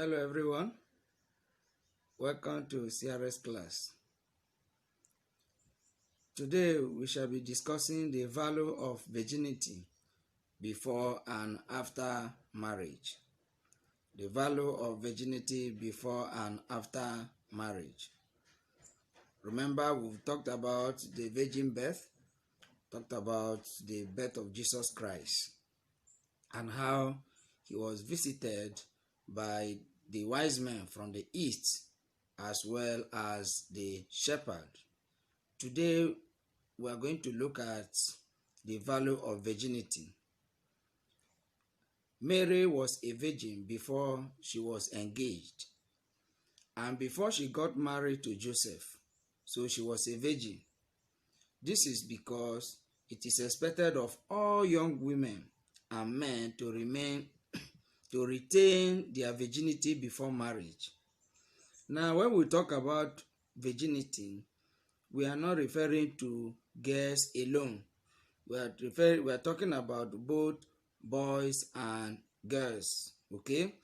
Hello everyone, welcome to CRS class. Today we shall be discussing the value of virginity before and after marriage. The value of virginity before and after marriage. Remember, we've talked about the virgin birth, talked about the birth of Jesus Christ and how he was visited by the wise men from the east as well as the shepherd. Today we are going to look at the value of virginity. Mary was a virgin before she was engaged and before she got married to Joseph, so she was a virgin. This is because it is expected of all young women and men to retain their virginity before marriage. Now, when we talk about virginity, we are not referring to girls alone. We are talking about both boys and girls. Okay,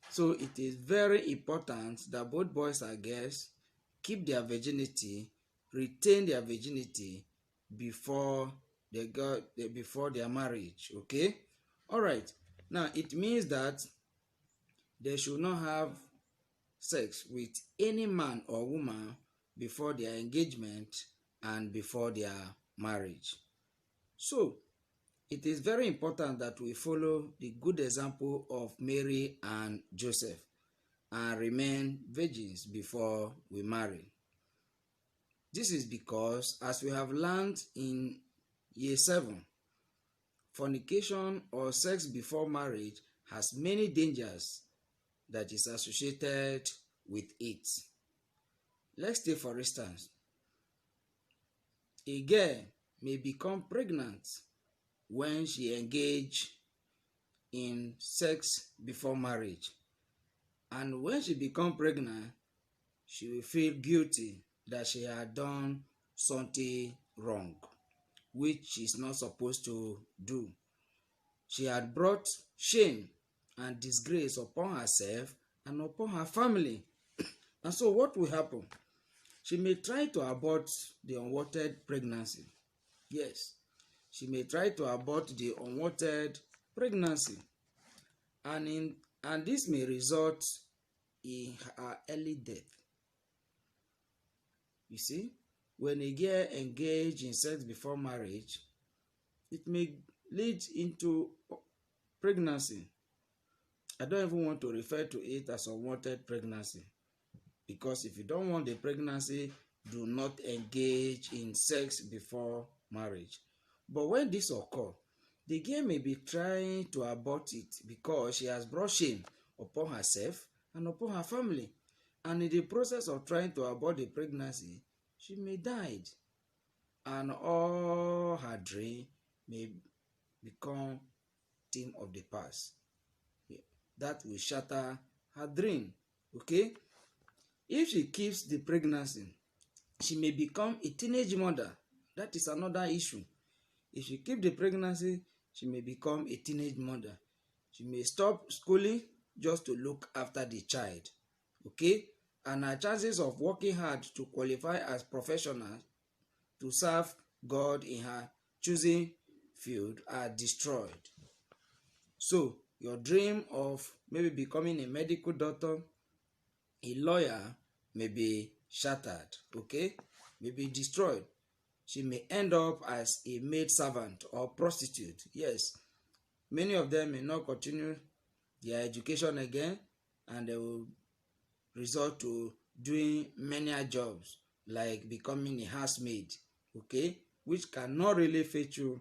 so it is very important that both boys and girls keep their virginity, retain their virginity before their marriage. Okay, all right. Now it means that they should not have sex with any man or woman before their engagement and before their marriage. So it is very important that we follow the good example of Mary and Joseph and remain virgins before we marry. This is because, as we have learned in year 7, fornication or sex before marriage has many dangers that is associated with it. Let's take for instance, a girl may become pregnant when she engages in sex before marriage, and when she becomes pregnant, she will feel guilty that she had done something wrong, which she's not supposed to do. She had brought shame and disgrace upon herself and upon her family. And so what will happen? She may try to abort the unwanted pregnancy. Yes, she may try to abort the unwanted pregnancy. And this may result in her early death. You see, when a girl engages in sex before marriage, it may lead into pregnancy. I don't even want to refer to it as unwanted pregnancy, because if you don't want the pregnancy, do not engage in sex before marriage. But when this occurs, the girl may be trying to abort it because she has brought shame upon herself and upon her family. And in the process of trying to abort the pregnancy, she may die. And all her dream may become thing of the past. That will shatter her dream. Okay? If she keeps the pregnancy, she may become a teenage mother. That is another issue. If she keeps the pregnancy, she may become a teenage mother. She may stop schooling just to look after the child. Okay? And her chances of working hard to qualify as professional to serve God in her choosing field are destroyed. So, your dream of maybe becoming a medical doctor, a lawyer, may be shattered, okay? May be destroyed. She may end up as a maid servant or prostitute. Yes, many of them may not continue their education again, and they will resort to doing many jobs like becoming a housemaid, okay, which cannot really fetch you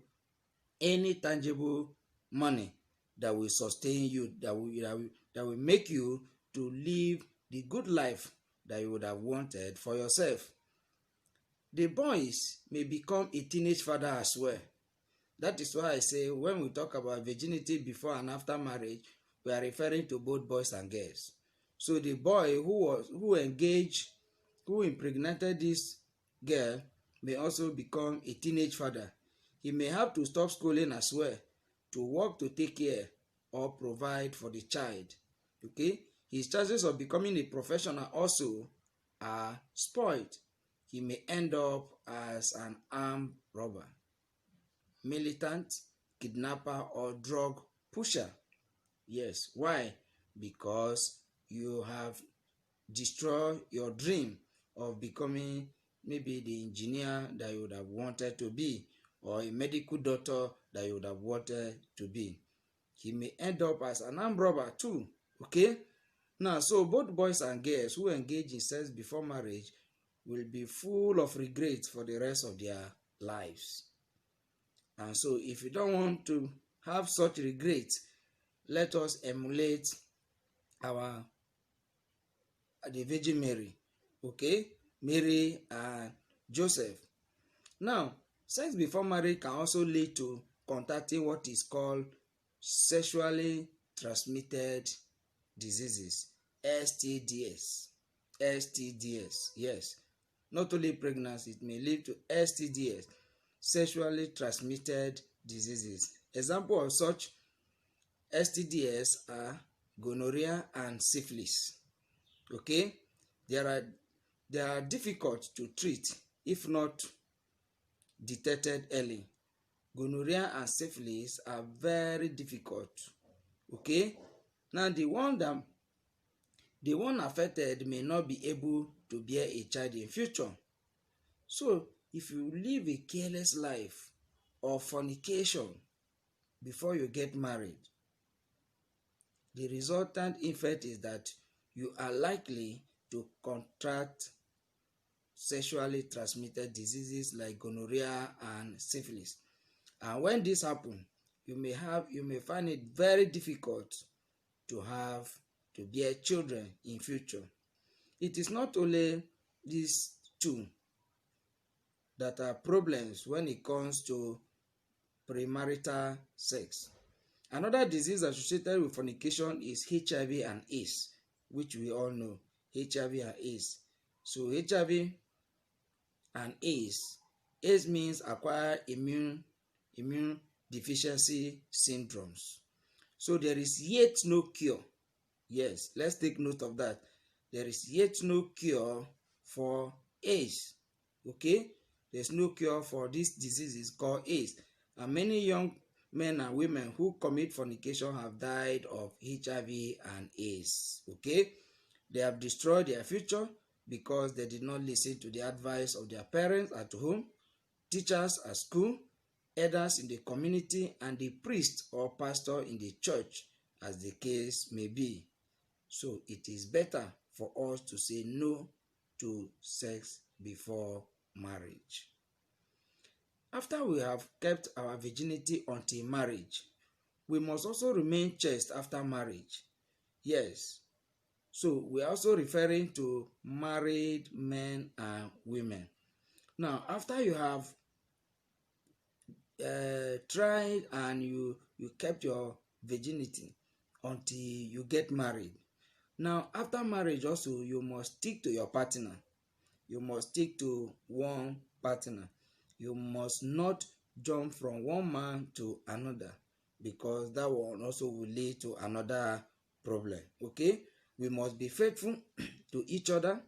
any tangible money that will sustain you, that will make you to live the good life that you would have wanted for yourself. The boys may become a teenage father as well. That is why I say when we talk about virginity before and after marriage, we are referring to both boys and girls. So the boy who impregnated this girl may also become a teenage father. He may have to stop schooling as well to work to take care or provide for the child. Okay? his chances of becoming a professional also are spoiled. He may end up as an armed robber, militant, kidnapper, or drug pusher. Yes, why? Because you have destroyed your dream of becoming maybe the engineer that you would have wanted to be, or a medical doctor that you would have wanted to be. He may end up as an armed robber too. Okay? Now, so both boys and girls who engage in sex before marriage will be full of regret for the rest of their lives. And so, if you don't want to have such regret, let us emulate our the Virgin Mary. Okay? Mary and Joseph. Now, sex before marriage can also lead to contacting what is called sexually transmitted diseases, STDs. STDs, yes. Not only pregnancy, it may lead to STDs, sexually transmitted diseases. Example of such STDs are gonorrhea and syphilis. Okay? They are difficult to treat if not detected early. Gonorrhea and syphilis are very difficult. Okay? Now the one affected may not be able to bear a child in future. So if you live a careless life of fornication before you get married, the resultant effect is that you are likely to contract sexually transmitted diseases like gonorrhea and syphilis. And when this happens, you may find it very difficult to bear children in future. It is not only these two that are problems when it comes to premarital sex. Another disease associated with fornication is HIV and AIDS, which we all know, HIV and AIDS. So HIV and AIDS means acquired immune deficiency syndromes. So there is yet no cure. Yes, let's take note of that. There is yet no cure for AIDS. Okay? There's no cure for this disease called AIDS. And many young men and women who commit fornication have died of HIV and AIDS. Okay? They have destroyed their future because they did not listen to the advice of their parents at home, teachers at school, elders in the community, and the priest or pastor in the church, as the case may be. So it is better for us to say no to sex before marriage. After we have kept our virginity until marriage, we must also remain chaste after marriage. Yes. So we are also referring to married men and women. Now, after you have tried and you kept your virginity until you get married. Now, after marriage also, you must stick to your partner. You must stick to one partner. You must not jump from one man to another, because that one also will lead to another problem. Okay? We must be faithful to each other.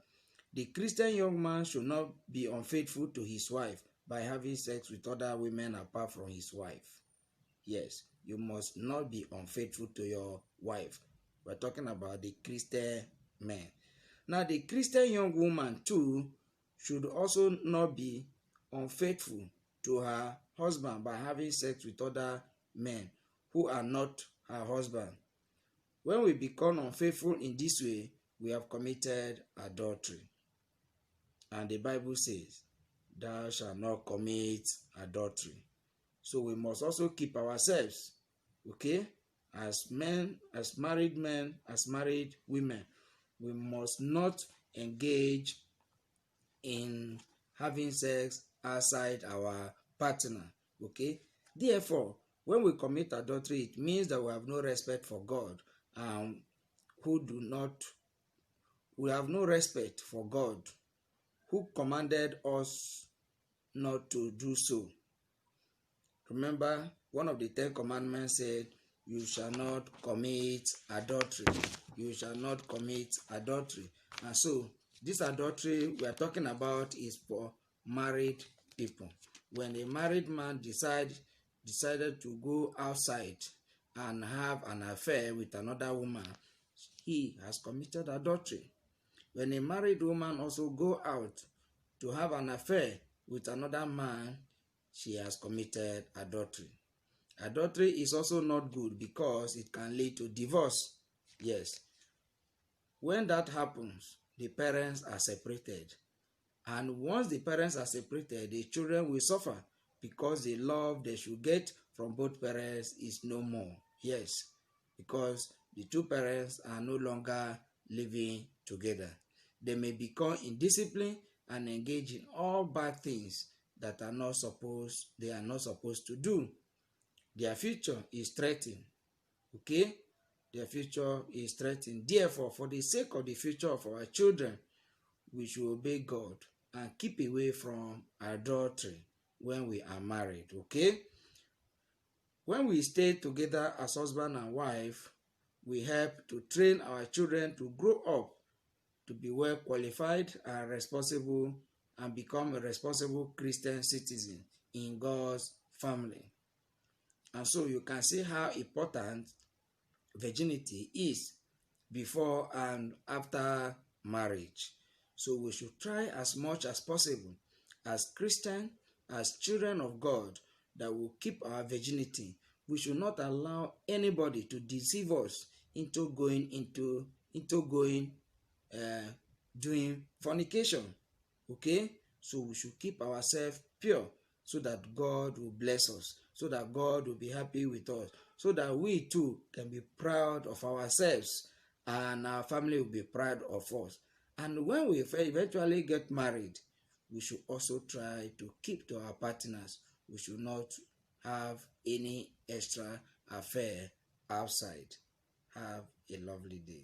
The Christian young man should not be unfaithful to his wife by having sex with other women apart from his wife. Yes, you must not be unfaithful to your wife. We're talking about the Christian man. Now, the Christian young woman too should also not be unfaithful to her husband by having sex with other men who are not her husband. When we become unfaithful in this way, we have committed adultery. And the Bible says, "Thou shalt not commit adultery." So we must also keep ourselves, okay, as men, as married men, as married women. We must not engage in having sex outside our partner, okay. Therefore, when we commit adultery, it means that we have no respect for God, and we have no respect for God, who commanded us not to do so. Remember, one of the 10 commandments said, "You shall not commit adultery." you shall not commit adultery. And so this adultery we are talking about is for married people. When a married man decided to go outside and have an affair with another woman, he has committed adultery. When a married woman also go out to have an affair with another man, she has committed adultery. Adultery is also not good because it can lead to divorce. Yes. When that happens, the parents are separated. And once the parents are separated, the children will suffer because the love they should get from both parents is no more. Yes, because the two parents are no longer living together. They may become indisciplined and engage in all bad things that they are not supposed to do. Their future is threatened. Okay? Their future is threatened. Therefore, for the sake of the future of our children, we should obey God and keep away from adultery when we are married. Okay? When we stay together as husband and wife, we help to train our children to grow up to be well qualified and responsible and become a responsible Christian citizen in God's family. And so you can see how important virginity is before and after marriage. So we should try as much as possible as Christians, as children of God, that will keep our virginity. We should not allow anybody to deceive us into doing fornication. Okay? So we should keep ourselves pure so that God will bless us, so that God will be happy with us, so that we too can be proud of ourselves and our family will be proud of us. And when we eventually get married, we should also try to keep to our partners. We should not have any extra affair outside. Have a lovely day.